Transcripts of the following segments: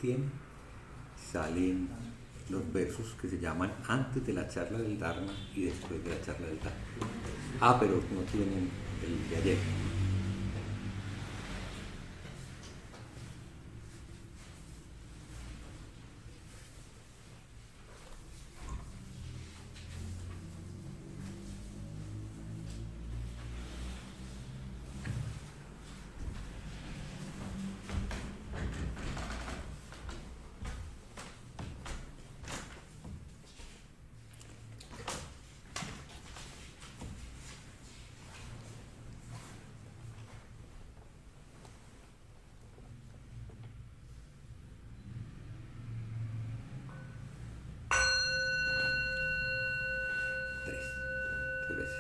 tiene, salen los versos que se llaman antes de la charla del Dharma y después de la charla del Dharma. Pero no tienen el de ayer. Tres veces.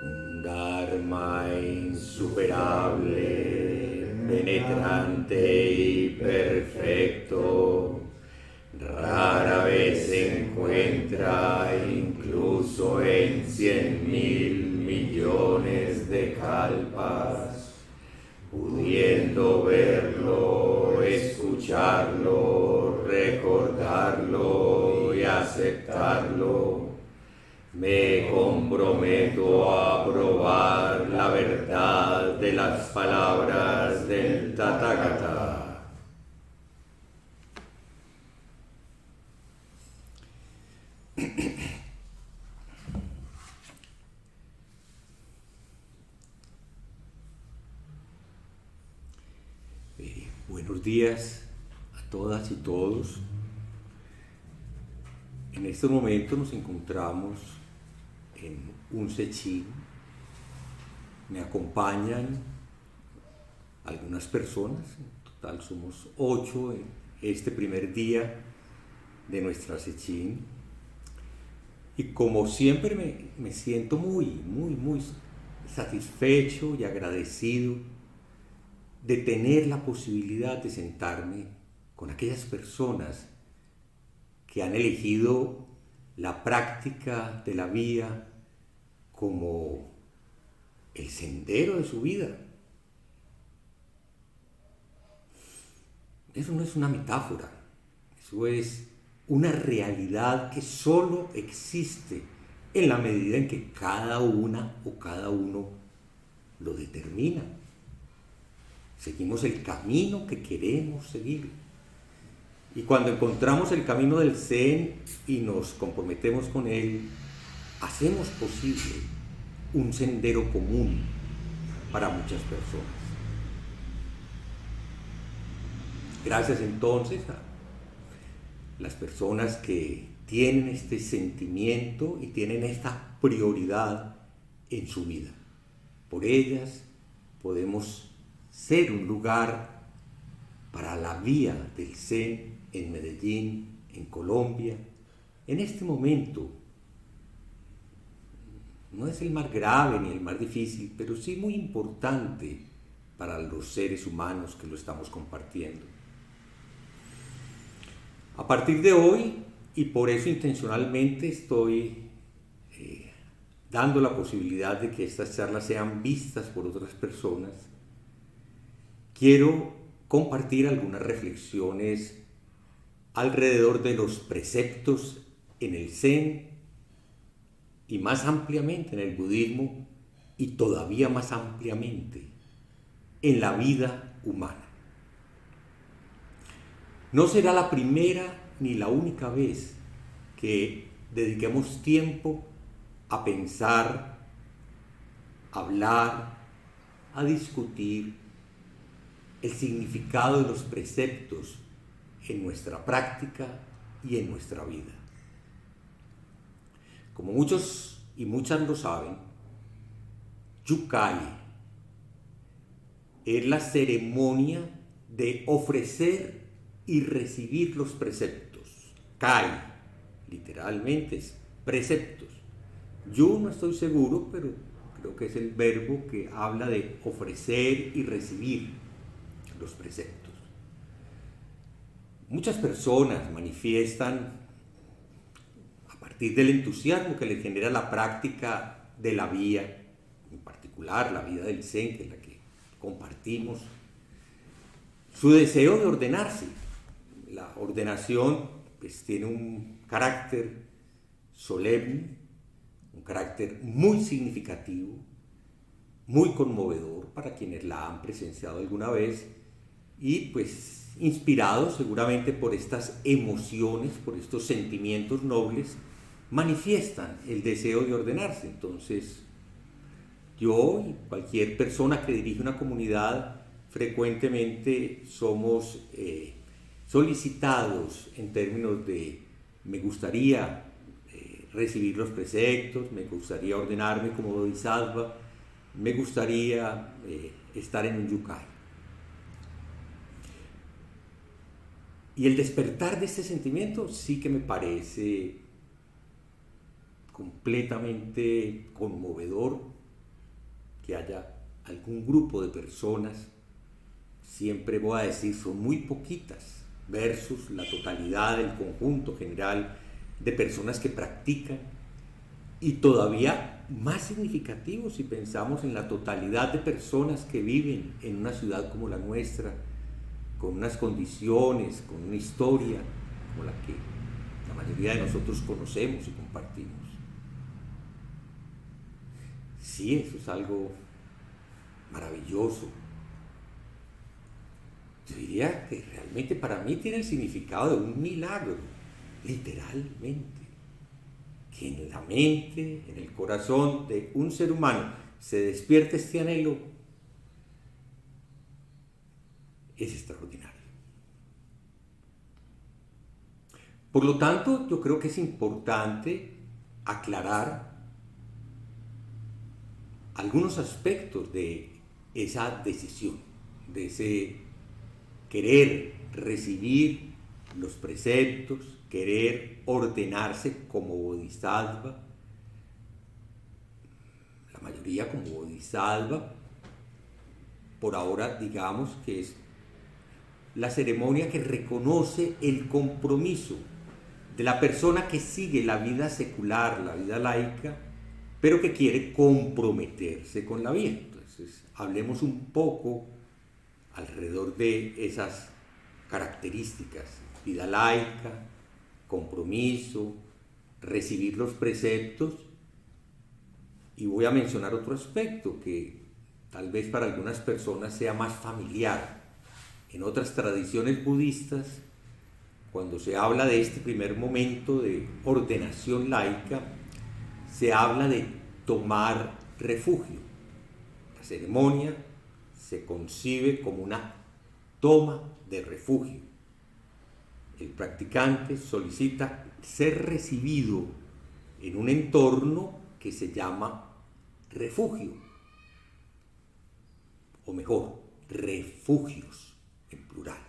Un Dharma insuperable, penetrante y perfecto, rara vez se encuentra incluso en 100.000 millones de kalpas, pudiendo verlo, escucharlo, recordarlo y aceptarlo. Me comprometo a probar la verdad de las palabras del Tathagata. Buenos días a todas y todos. En este momento nos encontramos en un sechín. Me acompañan algunas personas, en total somos 8 en este primer día de nuestra sechín. Y como siempre me siento muy satisfecho y agradecido de tener la posibilidad de sentarme con aquellas personas que han elegido la práctica de la vía como el sendero de su vida. Eso no es una metáfora, eso es una realidad que solo existe en la medida en que cada una o cada uno lo determina. Seguimos el camino que queremos seguir. Y cuando encontramos el camino del Zen y nos comprometemos con él, hacemos posible un sendero común para muchas personas. Gracias entonces a las personas que tienen este sentimiento y tienen esta prioridad en su vida. Por ellas podemos ser un lugar para la vía del Zen en Medellín, en Colombia. En este momento no es el más grave ni el más difícil, pero sí muy importante para los seres humanos que lo estamos compartiendo. A partir de hoy, y por eso intencionalmente estoy dando la posibilidad de que estas charlas sean vistas por otras personas, quiero compartir algunas reflexiones alrededor de los preceptos en el Zen y más ampliamente en el budismo y todavía más ampliamente en la vida humana. No será la primera ni la única vez que dediquemos tiempo a pensar, a hablar, a discutir el significado de los preceptos en nuestra práctica y en nuestra vida. Como muchos y muchas lo saben, Yukai es la ceremonia de ofrecer y recibir los preceptos. Kai, literalmente, es preceptos. Yo no estoy seguro, pero creo que es el verbo que habla de ofrecer y recibir los preceptos. Muchas personas manifiestan, a partir del entusiasmo que les genera la práctica de la vía, en particular la vida del Zen, que es la que compartimos, su deseo de ordenarse. La ordenación pues tiene un carácter solemne, un carácter muy significativo, muy conmovedor para quienes la han presenciado alguna vez y pues inspirados seguramente por estas emociones, por estos sentimientos nobles, manifiestan el deseo de ordenarse. Entonces, yo y cualquier persona que dirige una comunidad frecuentemente somos solicitados en términos de me gustaría recibir los preceptos, me gustaría ordenarme como bodhisattva, me gustaría estar en un yukai. Y el despertar de este sentimiento sí que me parece completamente conmovedor, que haya algún grupo de personas, siempre voy a decir son muy poquitas, versus la totalidad del conjunto general de personas que practican, y todavía más significativo si pensamos en la totalidad de personas que viven en una ciudad como la nuestra, con unas condiciones, con una historia como la que la mayoría de nosotros conocemos y compartimos. Sí, eso es algo maravilloso. Yo diría que realmente para mí tiene el significado de un milagro, literalmente. Que en la mente, en el corazón de un ser humano se despierte este anhelo, es extraordinario. Por lo tanto, yo creo que es importante aclarar algunos aspectos de esa decisión, de ese querer recibir los preceptos, querer ordenarse como bodhisattva, la mayoría como bodhisattva. Por ahora digamos que es la ceremonia que reconoce el compromiso de la persona que sigue la vida secular, la vida laica, pero que quiere comprometerse con la vida. Entonces, hablemos un poco alrededor de esas características: vida laica, compromiso, recibir los preceptos. Y voy a mencionar otro aspecto que tal vez para algunas personas sea más familiar. En otras tradiciones budistas, cuando se habla de este primer momento de ordenación laica, se habla de tomar refugio. La ceremonia se concibe como una toma de refugio. El practicante solicita ser recibido en un entorno que se llama refugio, o mejor, refugios en plural.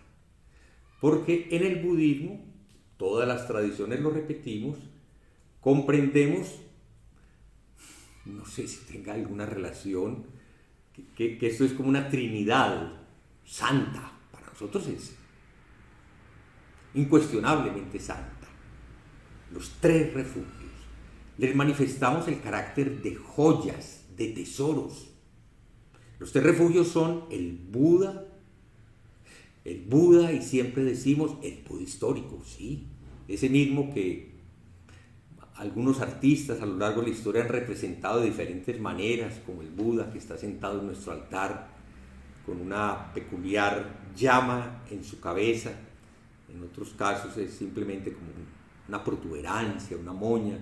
Porque en el budismo, todas las tradiciones lo repetimos, comprendemos, no sé si tenga alguna relación, que esto es como una trinidad santa. Para nosotros es incuestionablemente santa. Los tres refugios. Les manifestamos el carácter de joyas, de tesoros. Los tres refugios son el Buda, y siempre decimos el Buda histórico, sí, ese mismo que algunos artistas a lo largo de la historia han representado de diferentes maneras, como el Buda que está sentado en nuestro altar con una peculiar llama en su cabeza. En otros casos es simplemente como una protuberancia, una moña,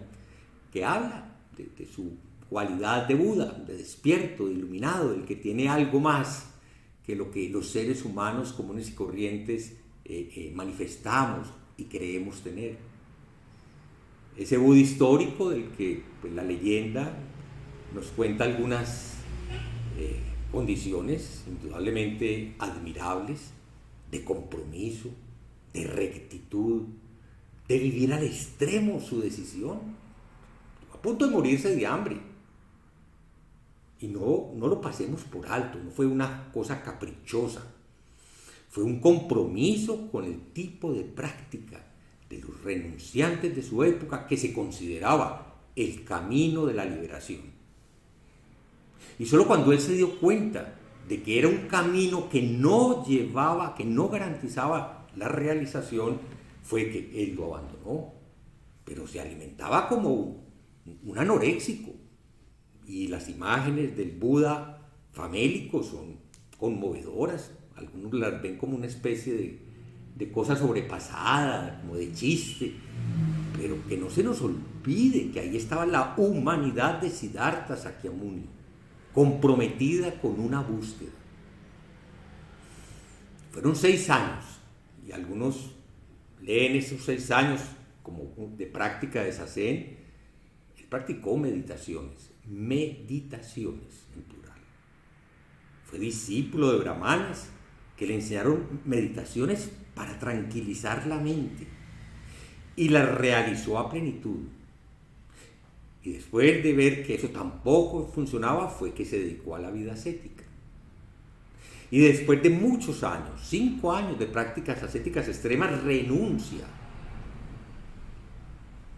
que habla de su cualidad de Buda, de despierto, de iluminado, del que tiene algo más que lo que los seres humanos comunes y corrientes manifestamos y creemos tener. Ese Buda histórico del que pues, la leyenda nos cuenta algunas condiciones indudablemente admirables, de compromiso, de rectitud, de vivir al extremo su decisión, a punto de morirse de hambre. Y no lo pasemos por alto, no fue una cosa caprichosa, fue un compromiso con el tipo de práctica de los renunciantes de su época que se consideraba el camino de la liberación. Y solo cuando él se dio cuenta de que era un camino que no llevaba, que no garantizaba la realización, fue que él lo abandonó. Pero se alimentaba como un anoréxico. Y las imágenes del Buda famélico son conmovedoras. Algunos las ven como una especie de cosa sobrepasada, como de chiste. Pero que no se nos olvide que ahí estaba la humanidad de Siddhartha Sakyamuni, comprometida con una búsqueda. Fueron 6 años, y algunos leen esos 6 años como de práctica de Zazen. Él practicó meditaciones en plural. Fue discípulo de brahmanes que le enseñaron meditaciones para tranquilizar la mente, y las realizó a plenitud. Y después de ver que eso tampoco funcionaba, fue que se dedicó a la vida ascética. Y después de muchos años, 5 años de prácticas ascéticas extremas, renuncia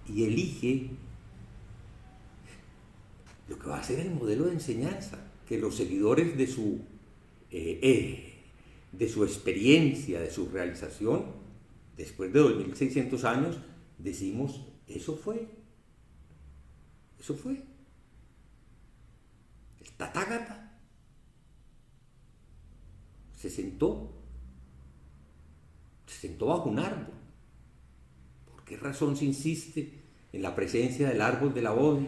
y elige lo que va a ser el modelo de enseñanza, que los seguidores de su experiencia, de su realización, después de 2600 años, decimos, eso fue. El Tathagata se sentó bajo un árbol. ¿Por qué razón se insiste en la presencia del árbol de la Bodhi?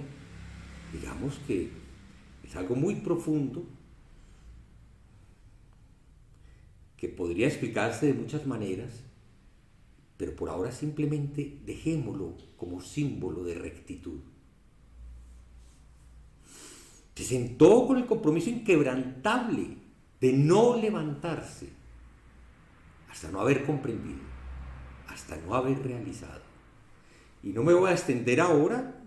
Digamos que es algo muy profundo, que podría explicarse de muchas maneras, pero por ahora simplemente dejémoslo como símbolo de rectitud. Se sentó con el compromiso inquebrantable de no levantarse hasta no haber comprendido, hasta no haber realizado. Y no me voy a extender ahora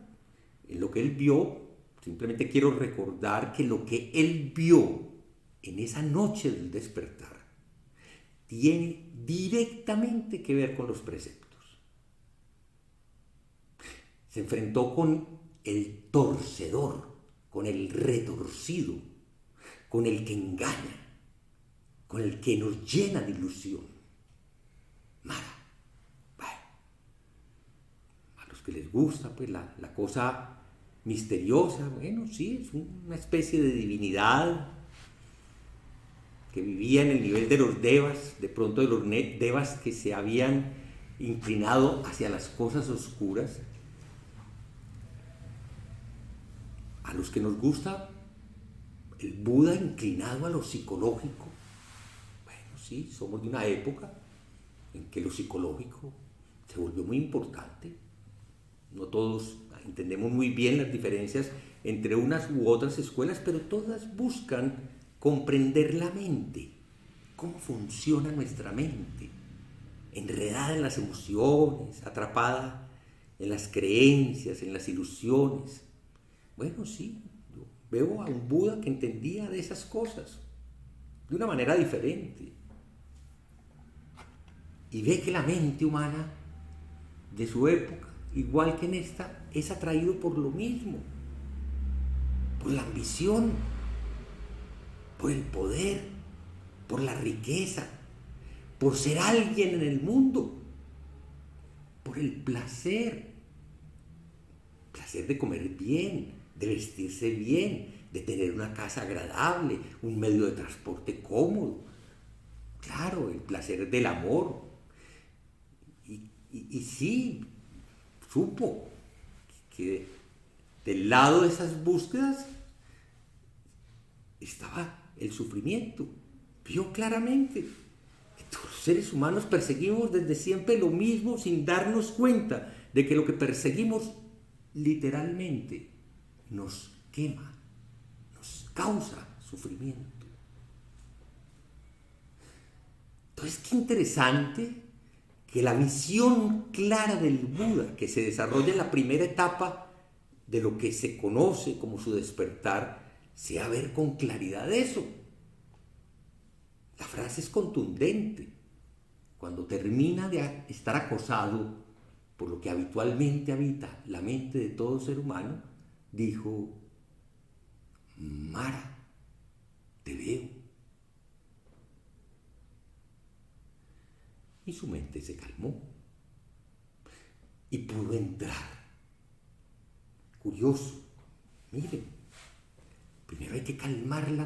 en lo que él vio, simplemente quiero recordar que lo que él vio en esa noche del despertar tiene directamente que ver con los preceptos. Se enfrentó con el torcedor, con el retorcido, con el que engaña, con el que nos llena de ilusión. Mara. Bueno, a los que les gusta pues la cosa misteriosa, bueno, sí, es una especie de divinidad que vivía en el nivel de los devas, de pronto de los devas que se habían inclinado hacia las cosas oscuras. A los que nos gusta el Buda inclinado a lo psicológico, bueno, sí, somos de una época en que lo psicológico se volvió muy importante. No todos entendemos muy bien las diferencias entre unas u otras escuelas, pero todas buscan comprender la mente, cómo funciona nuestra mente, enredada en las emociones, atrapada en las creencias, en las ilusiones. Bueno, sí, yo veo a un Buda que entendía de esas cosas de una manera diferente. Y ve que la mente humana de su época, igual que en esta, es atraído por lo mismo, por la ambición, por el poder, por la riqueza, por ser alguien en el mundo, por el placer de comer bien, de vestirse bien, de tener una casa agradable, un medio de transporte cómodo. Claro, el placer del amor. Y sí, supo que del lado de esas búsquedas estaba el sufrimiento. Vio claramente que todos los seres humanos perseguimos desde siempre lo mismo sin darnos cuenta de que lo que perseguimos literalmente nos quema, nos causa sufrimiento. Entonces, qué interesante que la visión clara del Buda, que se desarrolla en la primera etapa de lo que se conoce como su despertar, sea ver con claridad eso. La frase es contundente. Cuando termina de estar acosado por lo que habitualmente habita la mente de todo ser humano, dijo: Mara, te veo. Y su mente se calmó y pudo entrar. Curioso, miren, primero hay que calmar la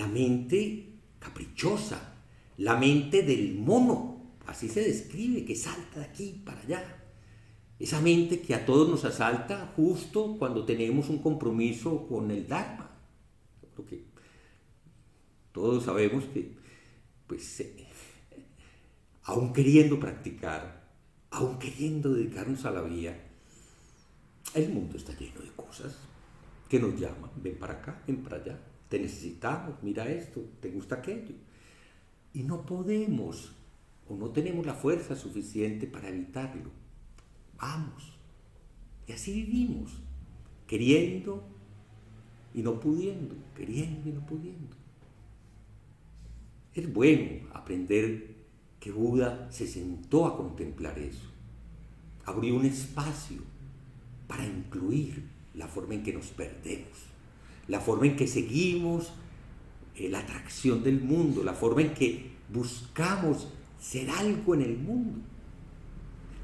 mente caprichosa, la mente del mono, así se describe, que salta de aquí para allá. Esa mente que a todos nos asalta justo cuando tenemos un compromiso con el Dharma. Creo que todos sabemos que, pues, aún queriendo practicar, aún queriendo dedicarnos a la vida, el mundo está lleno de cosas que nos llaman, ven para acá, ven para allá, te necesitamos, mira esto, te gusta aquello. Y no podemos o no tenemos la fuerza suficiente para evitarlo. Vamos. Y así vivimos, queriendo y no pudiendo, queriendo y no pudiendo. Es bueno aprender que Buda se sentó a contemplar eso. Abrió un espacio para incluir la forma en que nos perdemos, la forma en que seguimos la atracción del mundo, la forma en que buscamos ser algo en el mundo,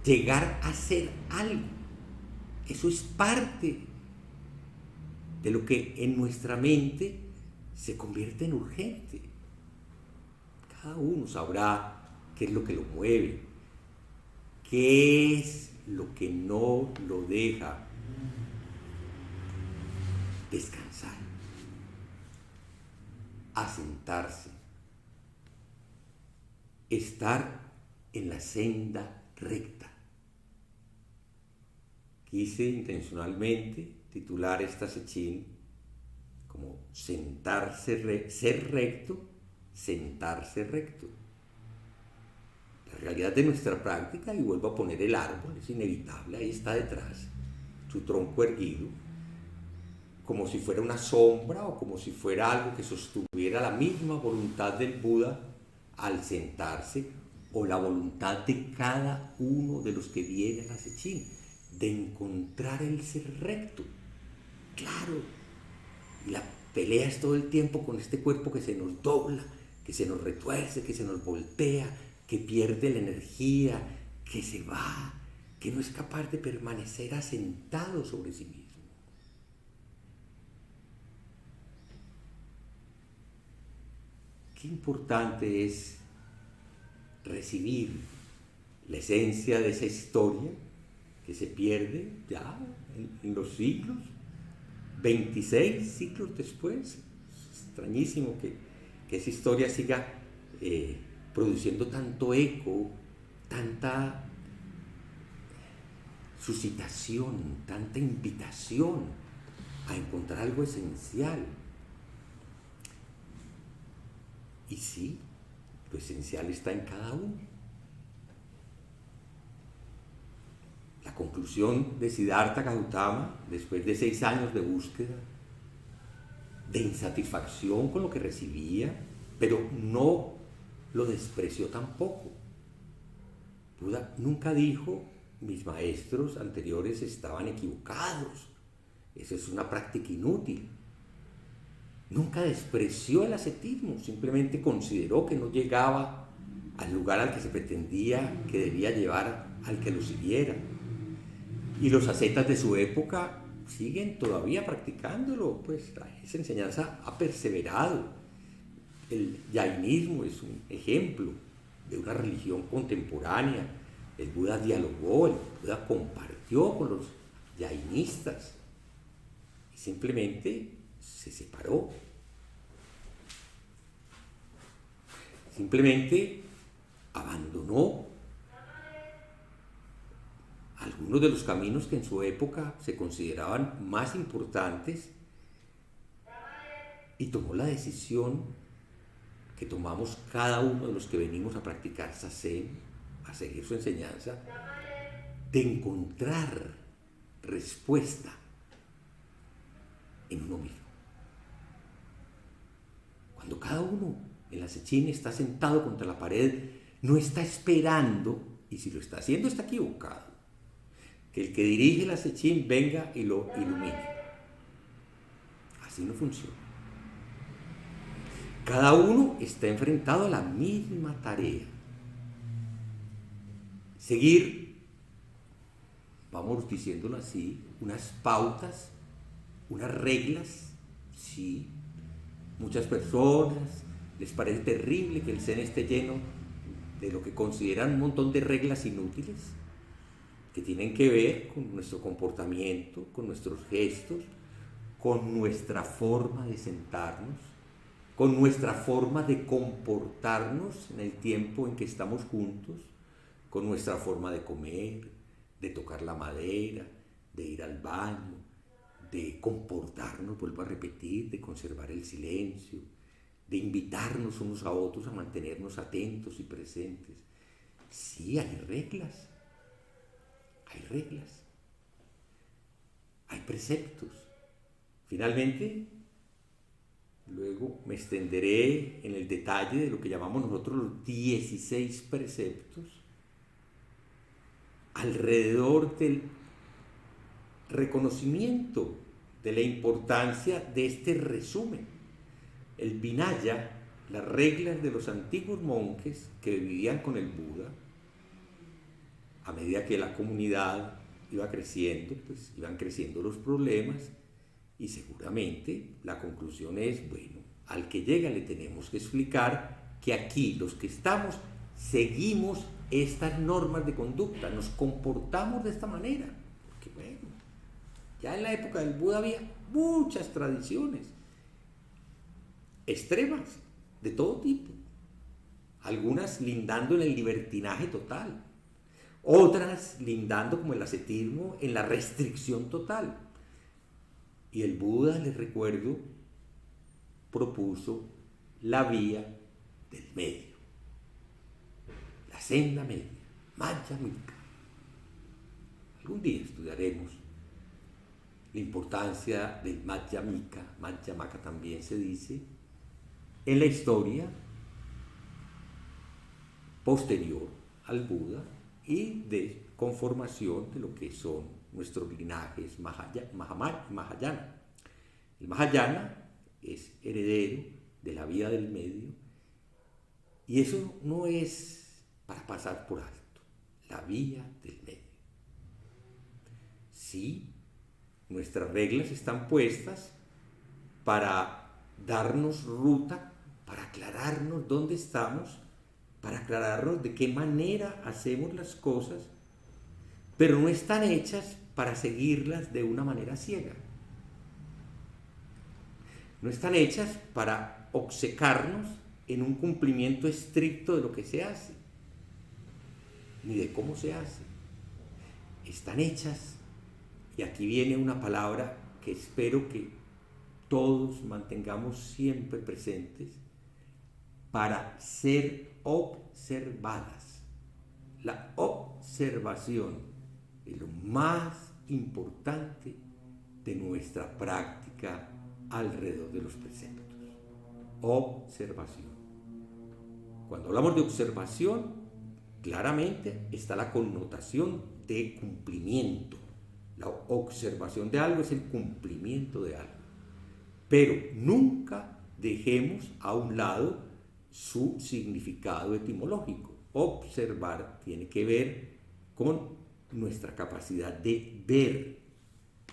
llegar a ser algo. Eso es parte de lo que en nuestra mente se convierte en urgente. Cada uno sabrá qué es lo que lo mueve, qué es lo que no lo deja descansar, asentarse, estar en la senda recta. Quise intencionalmente titular esta sechín como sentarse, ser recto, sentarse recto. La realidad de nuestra práctica, y vuelvo a poner el árbol, es inevitable, ahí está detrás, su tronco erguido, como si fuera una sombra o como si fuera algo que sostuviera la misma voluntad del Buda al sentarse, o la voluntad de cada uno de los que vienen a Sechín, de encontrar el ser recto. Claro, y la pelea es todo el tiempo con este cuerpo que se nos dobla, que se nos retuerce, que se nos voltea, que pierde la energía, que se va, que no es capaz de permanecer asentado sobre sí mismo. Qué importante es recibir la esencia de esa historia que se pierde ya en los siglos, 26 siglos después. Es extrañísimo que esa historia siga produciendo tanto eco, tanta suscitación, tanta invitación a encontrar algo esencial. Y sí, lo esencial está en cada uno. La conclusión de Siddhartha Gautama, después de 6 años de búsqueda, de insatisfacción con lo que recibía, pero no lo despreció tampoco. Buda nunca dijo, mis maestros anteriores estaban equivocados, esa es una práctica inútil. Nunca despreció el ascetismo, simplemente consideró que no llegaba al lugar al que se pretendía que debía llevar al que lo siguiera. Y los ascetas de su época siguen todavía practicándolo, pues esa enseñanza ha perseverado. El jainismo es un ejemplo de una religión contemporánea. El Buda dialogó, el Buda compartió con los jainistas y simplemente se separó. Simplemente abandonó algunos de los caminos que en su época se consideraban más importantes y tomó la decisión que tomamos cada uno de los que venimos a practicar Zazen, a seguir su enseñanza, de encontrar respuesta en uno mismo. Cuando cada uno en la Sechín está sentado contra la pared, no está esperando, y si lo está haciendo está equivocado, que el que dirige la Sechín venga y lo ilumine. Así no funciona. Cada uno está enfrentado a la misma tarea. Seguir, vamos diciéndolo así, unas pautas, unas reglas, sí. Muchas personas les parece terrible que el Zen esté lleno de lo que consideran un montón de reglas inútiles, que tienen que ver con nuestro comportamiento, con nuestros gestos, con nuestra forma de sentarnos, con nuestra forma de comportarnos en el tiempo en que estamos juntos, con nuestra forma de comer, de tocar la madera, de ir al baño, de comportarnos, vuelvo a repetir, de conservar el silencio, de invitarnos unos a otros a mantenernos atentos y presentes. Sí, hay reglas, hay preceptos. Finalmente, luego me extenderé en el detalle de lo que llamamos nosotros los 16 preceptos alrededor del reconocimiento de la importancia de este resumen. El Vinaya, las reglas de los antiguos monjes que vivían con el Buda, a medida que la comunidad iba creciendo, pues iban creciendo los problemas y seguramente la conclusión es, bueno, al que llega le tenemos que explicar que aquí los que estamos seguimos estas normas de conducta, nos comportamos de esta manera, porque bueno, ya en la época del Buda había muchas tradiciones extremas de todo tipo, algunas lindando en el libertinaje total, otras lindando como el ascetismo en la restricción total. Y el Buda, les recuerdo, propuso la vía del medio, la senda media, Madhyamika. Algún día estudiaremos la importancia del Madhyamika, Madhyamaka también se dice, en la historia posterior al Buda y de conformación de lo que son nuestros linajes Mahayana. El Mahayana es heredero de la vía del medio y eso no es para pasar por alto, la vía del medio. Sí, nuestras reglas están puestas para darnos ruta, para aclararnos dónde estamos, para aclararnos de qué manera hacemos las cosas, pero no están hechas para seguirlas de una manera ciega. No están hechas para obcecarnos en un cumplimiento estricto de lo que se hace, ni de cómo se hace. Están hechas, y aquí viene una palabra que espero que todos mantengamos siempre presentes, para ser observadas. La observación es lo más importante de nuestra práctica alrededor de los preceptos. Observación. Cuando hablamos de observación, claramente está la connotación de cumplimiento. La observación de algo es el cumplimiento de algo. Pero nunca dejemos a un lado su significado etimológico. Observar tiene que ver con nuestra capacidad de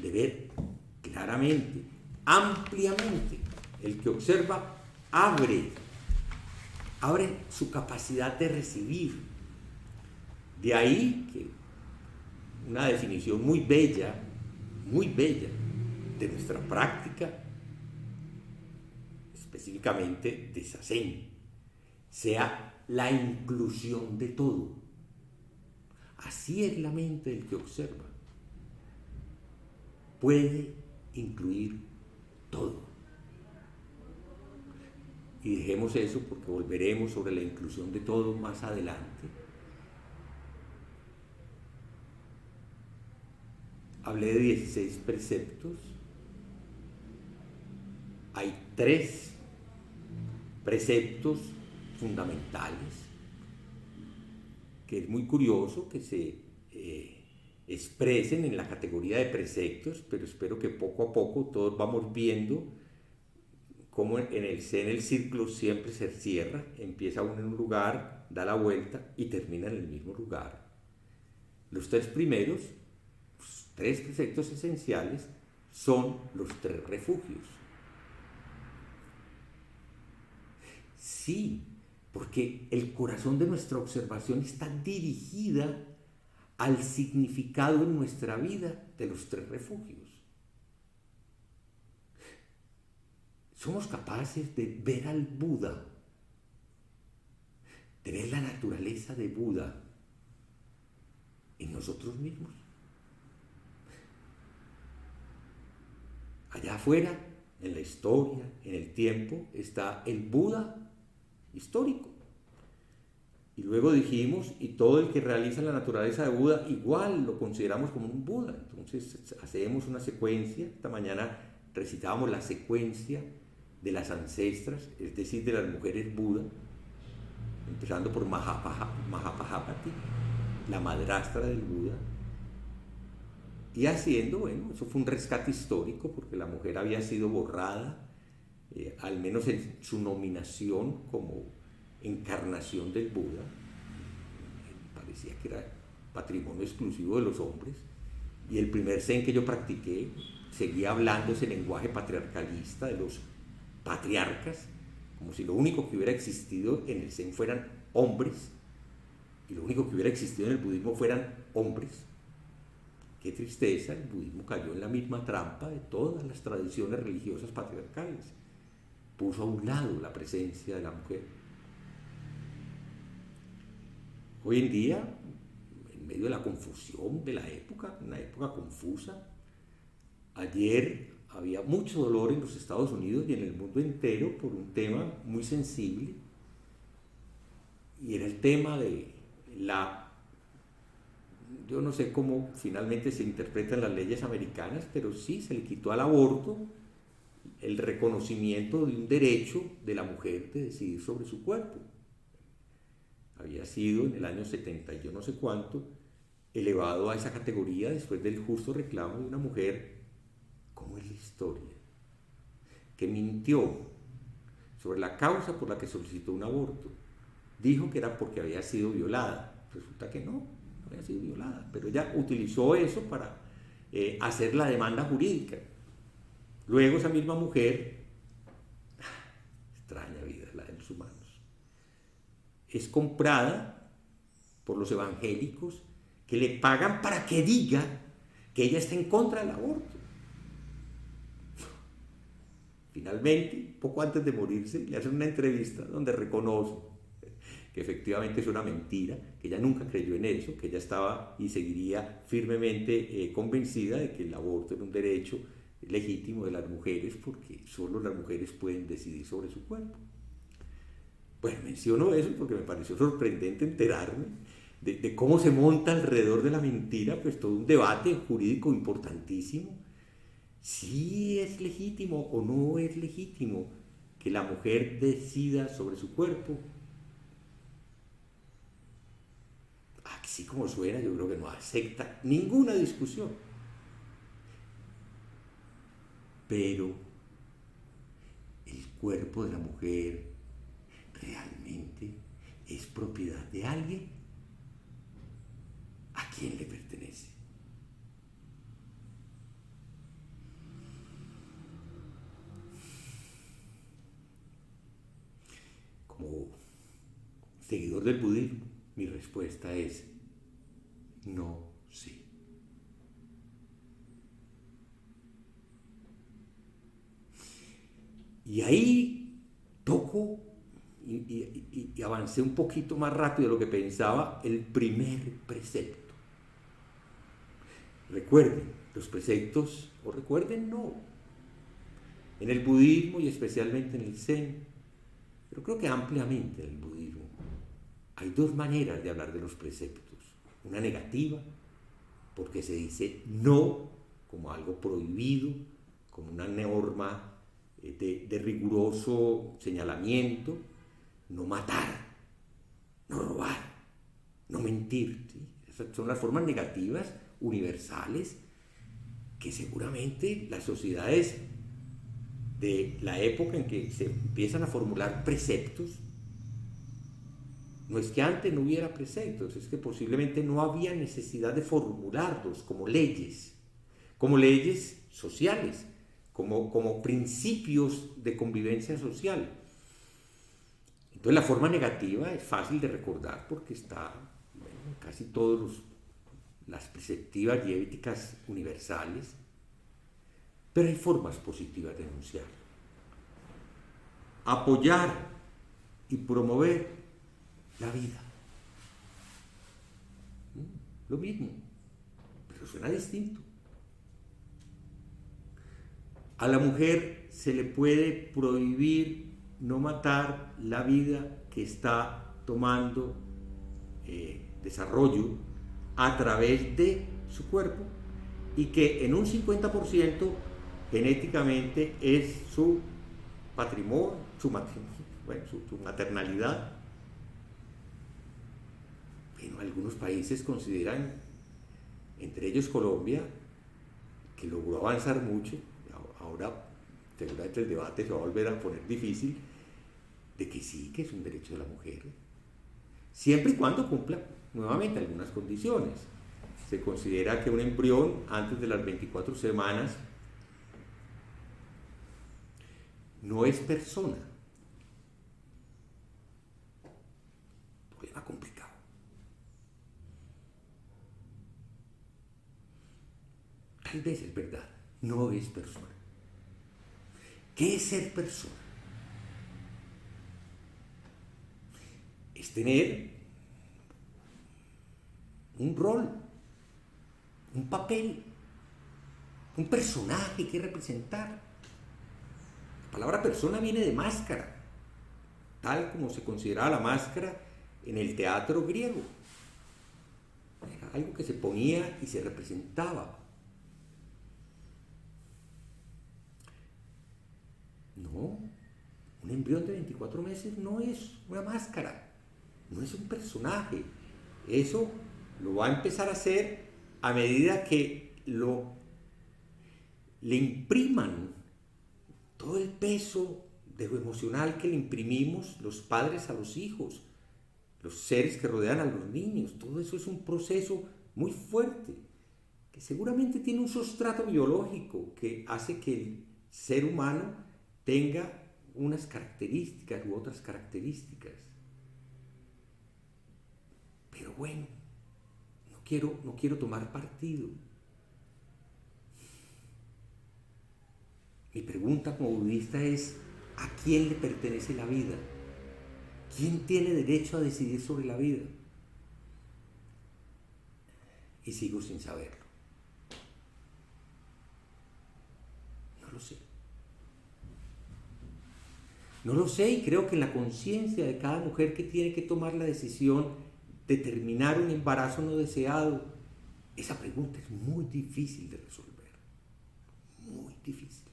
ver claramente, ampliamente. El que observa abre su capacidad de recibir. De ahí que una definición muy bella de nuestra práctica, específicamente de Zazen, sea la inclusión de todo. Así es la mente del que observa. Puede incluir todo. Y dejemos eso porque volveremos sobre la inclusión de todo más adelante. Hablé de 16 preceptos. Hay 3 preceptos fundamentales, que es muy curioso que se expresen en la categoría de preceptos, pero espero que poco a poco todos vamos viendo como en el Zen el círculo siempre se cierra, empieza uno en un lugar, da la vuelta y termina en el mismo lugar. Los tres primeros, los tres preceptos esenciales, son los tres refugios. Sí, porque el corazón de nuestra observación está dirigida al significado en nuestra vida de los tres refugios. Somos capaces de ver al Buda, de ver la naturaleza de Buda en nosotros mismos. Allá afuera, en la historia, en el tiempo, está el Buda histórico. Y luego dijimos, y todo el que realiza la naturaleza de Buda, igual lo consideramos como un Buda. Entonces hacemos una secuencia. Esta mañana recitábamos la secuencia de las ancestras, es decir, de las mujeres Buda, empezando por Mahapajapati, la madrastra del Buda, y haciendo, bueno, eso fue un rescate histórico porque la mujer había sido borrada, al menos en su nominación como encarnación del Buda. Parecía que era patrimonio exclusivo de los hombres, y el primer zen que yo practiqué seguía hablando ese lenguaje patriarcalista de los patriarcas, como si lo único que hubiera existido en el zen fueran hombres y lo único que hubiera existido en el budismo fueran hombres. Qué tristeza, el budismo cayó en la misma trampa de todas las tradiciones religiosas patriarcales. Puso a un lado la presencia de la mujer. Hoy en día, en medio de la confusión de la época, una época confusa, ayer había mucho dolor en los Estados Unidos y en el mundo entero por un tema muy sensible, y era el tema de yo no sé cómo finalmente se interpretan las leyes americanas, pero sí se le quitó al aborto el reconocimiento de un derecho de la mujer de decidir sobre su cuerpo. Había sido en el año 70 y yo no sé cuánto elevado a esa categoría después del justo reclamo de una mujer. ¿Cómo es la historia? Que mintió sobre la causa por la que solicitó un aborto. Dijo que era porque había sido violada. Resulta que no había sido violada, pero ella utilizó eso para hacer la demanda jurídica. Luego esa misma mujer, extraña vida la de los humanos, es comprada por los evangélicos que le pagan para que diga que ella está en contra del aborto. Finalmente, poco antes de morirse, le hacen una entrevista donde reconoce que efectivamente es una mentira, que ella nunca creyó en eso, que ella estaba y seguiría firmemente convencida de que el aborto era un derecho legítimo de las mujeres, porque solo las mujeres pueden decidir sobre su cuerpo. Bueno, menciono eso porque me pareció sorprendente enterarme de cómo se monta alrededor de la mentira, pues todo un debate jurídico importantísimo. Si es legítimo o no es legítimo que la mujer decida sobre su cuerpo. Así como suena, yo creo que no acepta ninguna discusión. Pero el cuerpo de la mujer realmente es propiedad de alguien. ¿A quién le pertenece? Como seguidor del budismo, mi respuesta es no sé. Y ahí toco y avancé un poquito más rápido de lo que pensaba el primer precepto. Recuerden, los preceptos, o recuerden no, en el budismo y especialmente en el zen, pero creo que ampliamente en el budismo, hay dos maneras de hablar de los preceptos. Una negativa, porque se dice no como algo prohibido, como una norma de riguroso señalamiento: no matar, no robar, no mentir. ¿Sí? Esas son las formas negativas universales que seguramente las sociedades de la época en que se empiezan a formular preceptos, no es que antes no hubiera preceptos, es que posiblemente no había necesidad de formularlos como leyes sociales, como principios de convivencia social. Entonces la forma negativa es fácil de recordar porque está en casi todas las preceptivas y éticas universales, pero hay formas positivas de enunciarlo. Apoyar y promover la vida. Lo mismo, pero suena distinto. A la mujer se le puede prohibir no matar la vida que está tomando desarrollo a través de su cuerpo y que en un 50% genéticamente es su patrimonio, su maternalidad. Bueno, algunos países consideran, entre ellos Colombia, que logró avanzar mucho. Ahora seguramente el debate se va a volver a poner difícil, de que sí, que es un derecho de la mujer, siempre y cuando cumpla nuevamente algunas condiciones. Se considera que un embrión antes de las 24 semanas no es persona. Problema complicado. Tal vez es verdad, no es persona. ¿Qué es ser persona? Es tener un rol, un papel, un personaje que representar. La palabra persona viene de máscara, tal como se consideraba la máscara en el teatro griego. Era algo que se ponía y se representaba. No, un embrión de 24 meses no es una máscara, no es un personaje. Eso lo va a empezar a hacer a medida que le impriman todo el peso de lo emocional que le imprimimos los padres a los hijos, los seres que rodean a los niños. Todo eso es un proceso muy fuerte, que seguramente tiene un sustrato biológico que hace que el ser humano tenga unas características u otras características. Pero bueno, no quiero tomar partido. Mi pregunta como budista es: ¿a quién le pertenece la vida? ¿Quién tiene derecho a decidir sobre la vida? Y sigo sin saberlo. No lo sé. No lo sé, y creo que en la conciencia de cada mujer que tiene que tomar la decisión de terminar un embarazo no deseado, esa pregunta es muy difícil de resolver. Muy difícil.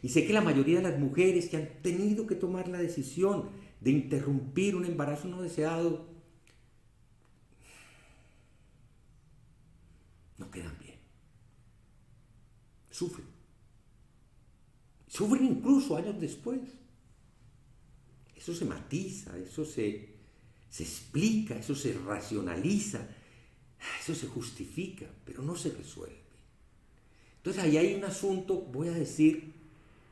Y sé que la mayoría de las mujeres que han tenido que tomar la decisión de interrumpir un embarazo no deseado no quedan bien. Sufren. Sufren incluso años después. Eso se matiza, eso se explica, eso se racionaliza, eso se justifica, pero no se resuelve. Entonces ahí hay un asunto, voy a decir,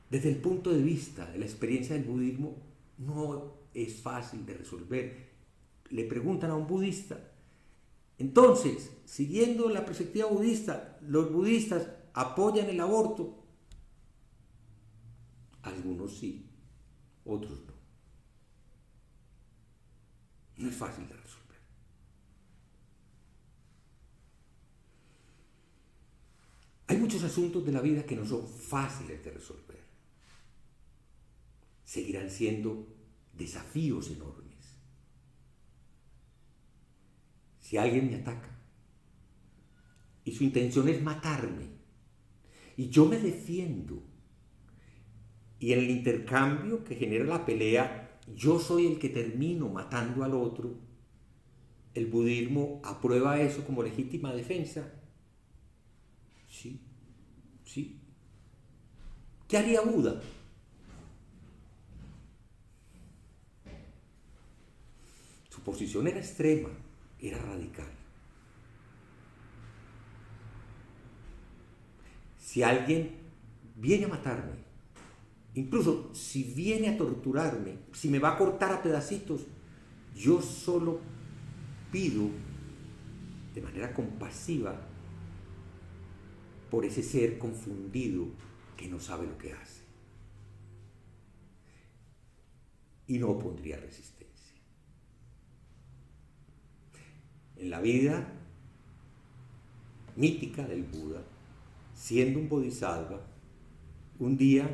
desde el punto de vista de la experiencia del budismo, no es fácil de resolver. Le preguntan a un budista, entonces, siguiendo la perspectiva budista, ¿los budistas apoyan el aborto? Algunos sí, otros no. No es fácil de resolver. Hay muchos asuntos de la vida que no son fáciles de resolver. Seguirán siendo desafíos enormes. Si alguien me ataca y su intención es matarme y yo me defiendo y en el intercambio que genera la pelea yo soy el que termino matando al otro, ¿el budismo aprueba eso como legítima defensa? Sí, sí. ¿Qué haría Buda? Su posición era extrema, era radical. Si alguien viene a matarme, incluso si viene a torturarme, si me va a cortar a pedacitos, yo solo pido de manera compasiva por ese ser confundido que no sabe lo que hace. Y no opondría resistencia. En la vida mítica del Buda, siendo un bodhisattva, un día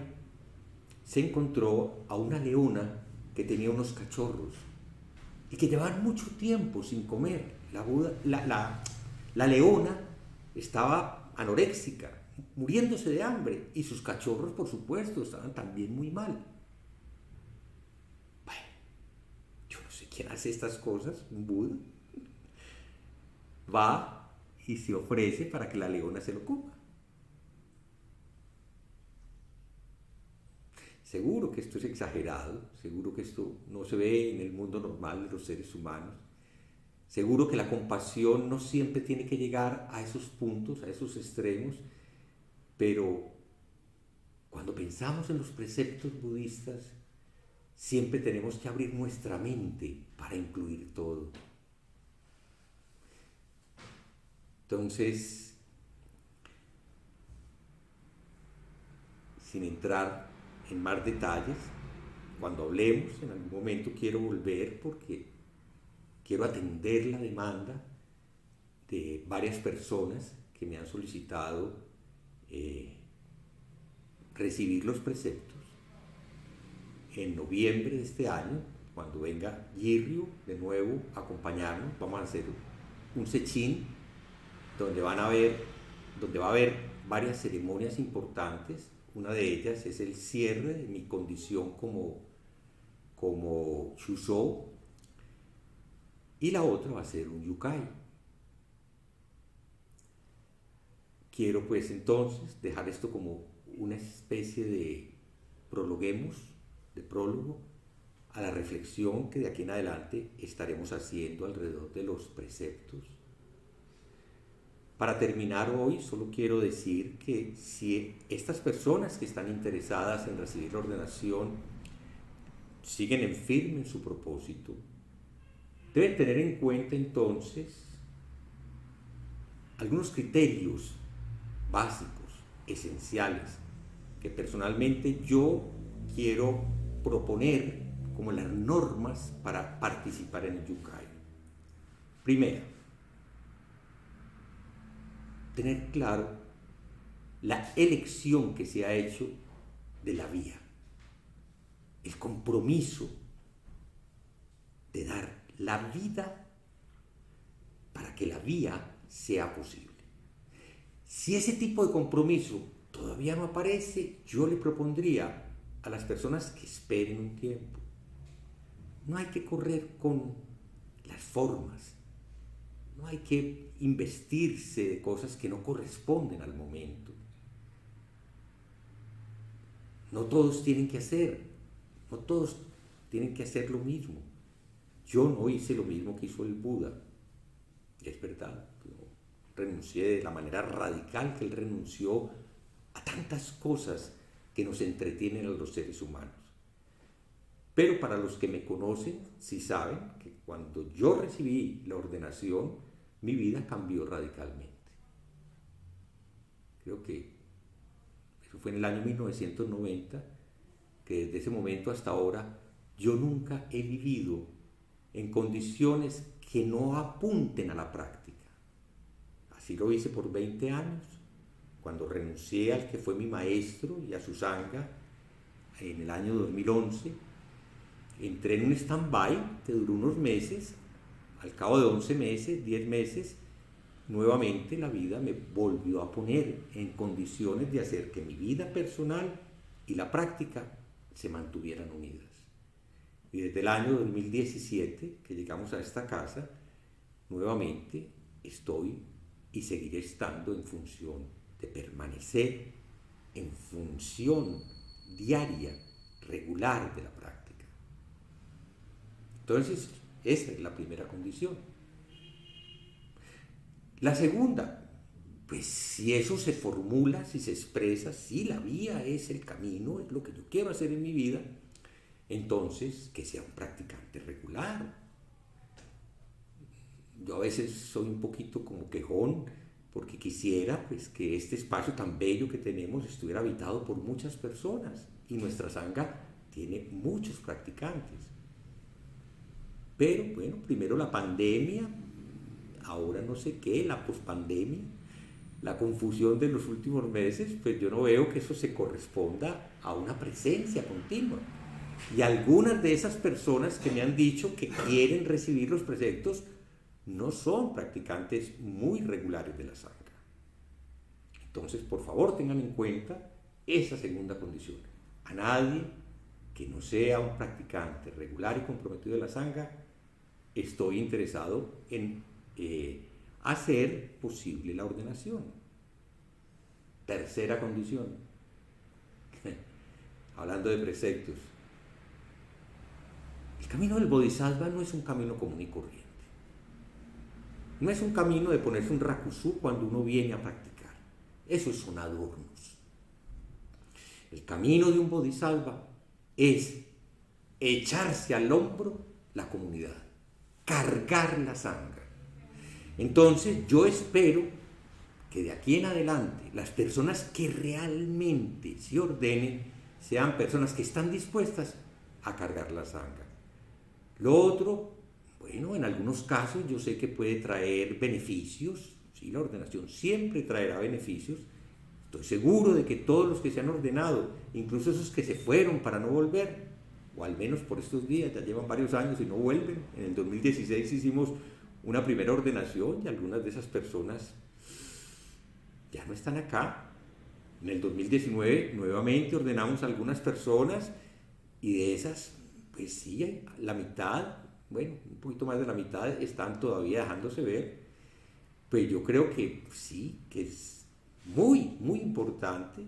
se encontró a una leona que tenía unos cachorros y que llevaban mucho tiempo sin comer. La leona estaba anoréxica, muriéndose de hambre, y sus cachorros, por supuesto, estaban también muy mal. Bueno, yo no sé quién hace estas cosas, un Buda. Va y se ofrece para que la leona se lo coma. Seguro que esto es exagerado, seguro que esto no se ve en el mundo normal de los seres humanos, seguro que la compasión no siempre tiene que llegar a esos puntos, a esos extremos, pero cuando pensamos en los preceptos budistas, siempre tenemos que abrir nuestra mente para incluir todo. Entonces, sin entrar en más detalles, cuando hablemos, en algún momento quiero volver porque quiero atender la demanda de varias personas que me han solicitado recibir los preceptos. En noviembre de este año, cuando venga Jirryu de nuevo a acompañarnos, vamos a hacer un sechín donde va a haber varias ceremonias importantes. Una de ellas es el cierre de mi condición como Shusho, y la otra va a ser un Yukai. Quiero pues entonces dejar esto como una especie de prólogo a la reflexión que de aquí en adelante estaremos haciendo alrededor de los preceptos. Para terminar hoy, solo quiero decir que si estas personas que están interesadas en recibir la ordenación siguen en firme en su propósito, deben tener en cuenta entonces algunos criterios básicos, esenciales, que personalmente yo quiero proponer como las normas para participar en el Yukai. Primero, tener claro la elección que se ha hecho de la vía, el compromiso de dar la vida para que la vía sea posible. Si ese tipo de compromiso todavía no aparece, yo le propondría a las personas que esperen un tiempo. No hay que correr con las formas, no hay que investirse de cosas que no corresponden al momento. No todos tienen que hacer lo mismo. Yo no hice lo mismo que hizo el Buda, es verdad. Yo renuncié de la manera radical que él renunció a tantas cosas que nos entretienen a los seres humanos. Pero para los que me conocen, sí saben que cuando yo recibí la ordenación, mi vida cambió radicalmente. Creo que eso fue en el año 1990, que desde ese momento hasta ahora yo nunca he vivido en condiciones que no apunten a la práctica. Así lo hice por 20 años, cuando renuncié al que fue mi maestro y a su sangha en el año 2011. Entré en un stand-by que duró unos meses. Al cabo de 11 meses, 10 meses, nuevamente la vida me volvió a poner en condiciones de hacer que mi vida personal y la práctica se mantuvieran unidas. Y desde el año 2017, que llegamos a esta casa, nuevamente estoy y seguiré estando en función de permanecer en función diaria, regular de la práctica. Entonces, esa es la primera condición. La segunda, pues si eso se formula, si se expresa, si la vía es el camino, es lo que yo quiero hacer en mi vida, entonces que sea un practicante regular. Yo a veces soy un poquito como quejón porque quisiera pues que este espacio tan bello que tenemos estuviera habitado por muchas personas y nuestra sangha tiene muchos practicantes. Pero bueno, primero la pandemia, ahora no sé qué, la pospandemia, la confusión de los últimos meses, pues yo no veo que eso se corresponda a una presencia continua. Y algunas de esas personas que me han dicho que quieren recibir los preceptos no son practicantes muy regulares de la sangha. Entonces, por favor, tengan en cuenta esa segunda condición. A nadie que no sea un practicante regular y comprometido de la sangha, estoy interesado en hacer posible la ordenación. Tercera condición, hablando de preceptos. El camino del Bodhisattva no es un camino común y corriente. No es un camino de ponerse un rakusú cuando uno viene a practicar. Esos son adornos. El camino de un Bodhisattva es echarse al hombro la comunidad, cargar la sangha. Entonces yo espero que de aquí en adelante las personas que realmente se ordenen sean personas que están dispuestas a cargar la sangha. Lo otro, bueno, en algunos casos yo sé que puede traer beneficios, sí, la ordenación siempre traerá beneficios. Estoy seguro de que todos los que se han ordenado, incluso esos que se fueron para no volver, o al menos por estos días, ya llevan varios años y no vuelven. En el 2016 hicimos una primera ordenación y algunas de esas personas ya no están acá. En el 2019 nuevamente ordenamos a algunas personas y de esas, pues sí, la mitad, bueno, un poquito más de la mitad están todavía dejándose ver. Pues yo creo que sí, que es muy, muy importante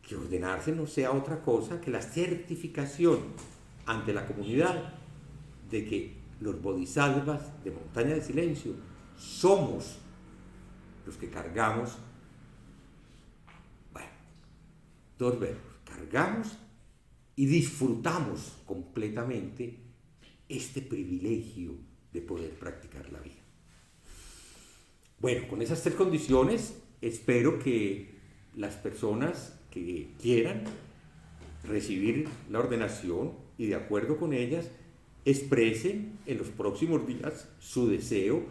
que ordenarse no sea otra cosa que la certificación ante la comunidad de que los bodhisattvas de Montaña de Silencio somos los que cargamos, bueno, dos verbos, cargamos y disfrutamos completamente este privilegio de poder practicar la vida. Bueno, con esas tres condiciones espero que las personas que quieran recibir la ordenación y de acuerdo con ellas expresen en los próximos días su deseo